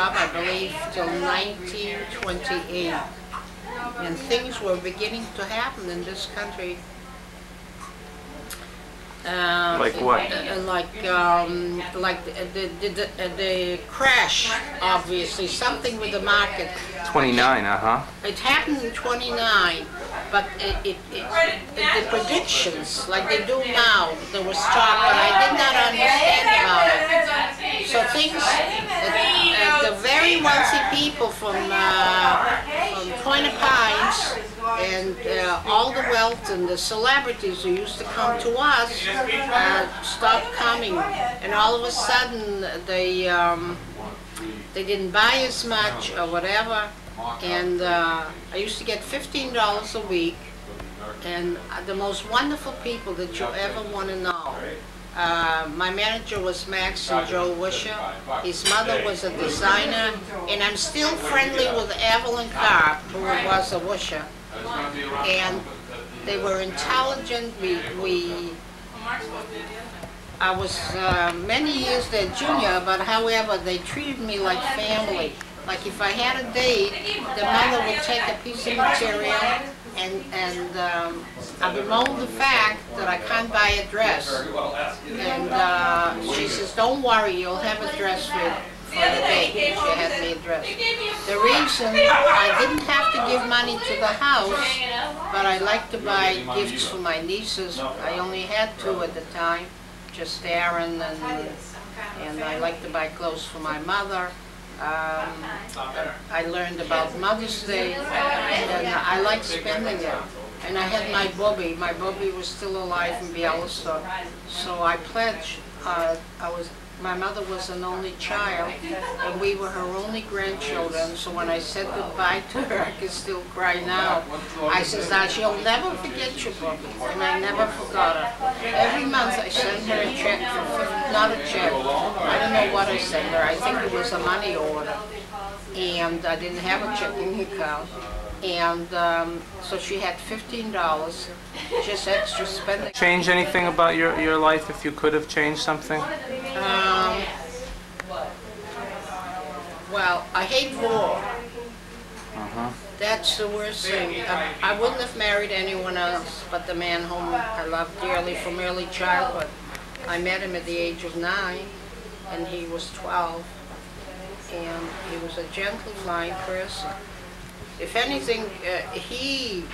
job, I believe, till 1928. And things were beginning to happen in this country. Like what? Like the crash, obviously, something with the market. 29, It happened in 29, but the predictions, like they do now, there was talk, but I did not understand about it. So things, the very wealthy people from Point of Pines, and all the wealth and the celebrities who used to come to us stopped coming, and all of a sudden they didn't buy as much or whatever. And I used to get $15 a week, and the most wonderful people that you ever want to know. My manager was Max and Joe Wisher. His mother was a designer, and I'm still friendly with Evelyn Karp, who was a Wisher. And they were intelligent. I was many years their junior, but however, they treated me like family. Like if I had a date, the mother would take a piece of material and I bemoaned the fact that I can't buy a dress. And she says, don't worry, you'll have a dress for the date. She had me a dress. The reason I didn't have to give money to the house, but I like to buy gifts for my nieces. I only had two at the time, just Aaron, and I like to buy clothes for my mother. I learned about Mother's Day, and I like spending it. And I had my Bobie. My Bobie was still alive in Białystok, so I pledged. My mother was an only child, and we were her only grandchildren. So when I said goodbye to her, I can still cry now. I said, now she'll never forget you, Bobie, and I never forgot her. Every month I sent her a check not a check. I don't know what I sent her. I think it was a money order, and I didn't have a checking account. And so she had $15, just extra spending. Change anything about your life if you could have changed something? Well, I hate war. That's the worst thing. I wouldn't have married anyone else but the man whom I loved dearly from early childhood. I met him at the age of 9, and he was 12, and he was a gentle, fine person. If anything, he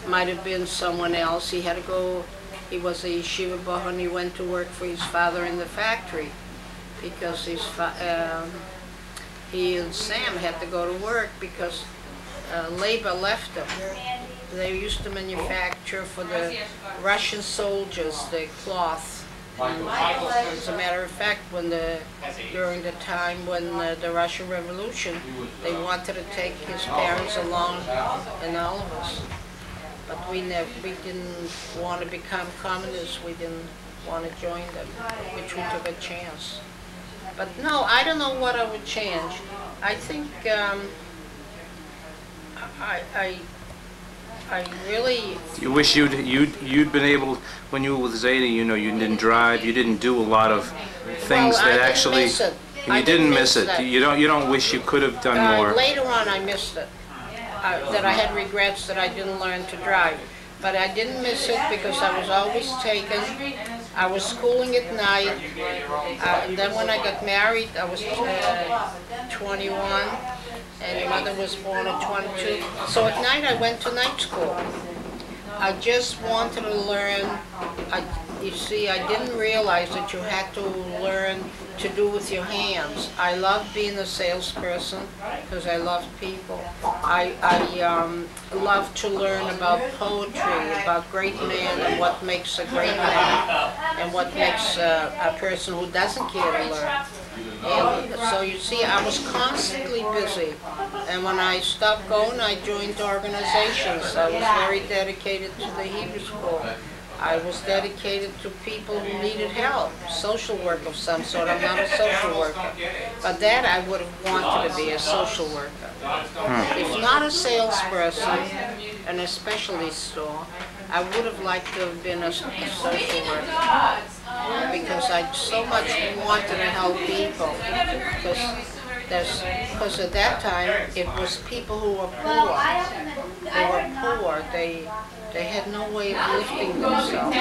might have been someone else. He had to go, he was a yeshiva boy, and he went to work for his father in the factory because he and Sam had to go to work because labor left them. They used to manufacture for the Russian soldiers the cloth. As a matter of fact, during the time when the Russian Revolution, they wanted to take his parents along and all of us. But we didn't want to become communists. We didn't want to join them, which we took a chance. But no, I don't know what I would change. I think I really... You wish you'd been able, when you were with Zeta, you know, you didn't drive, you didn't do a lot of things that actually... You didn't miss it. You don't wish you could have done more. Later on I missed it. That I had regrets that I didn't learn to drive. But I didn't miss it because I was always taken. I was schooling at night. And then when I got married, I was 21. And mother was born at 22. So at night I went to night school. I just wanted to learn. You see, I didn't realize that you had to learn to do with your hands. I loved being a salesperson because I loved people. I loved to learn about poetry, about great men and what makes a great man and what makes a person who doesn't care to learn. And so you see, I was constantly busy. And when I stopped going, I joined organizations. I was very dedicated to the Hebrew school. I was dedicated to people who needed help, social work of some sort. I'm not a social worker. But that I would have wanted to be a social worker. If not a salesperson in a specialty store, I would have liked to have been a social worker. Because I so much wanted to help people. Because Because at that time, it was people who were poor. They were poor. They had no way of lifting themselves.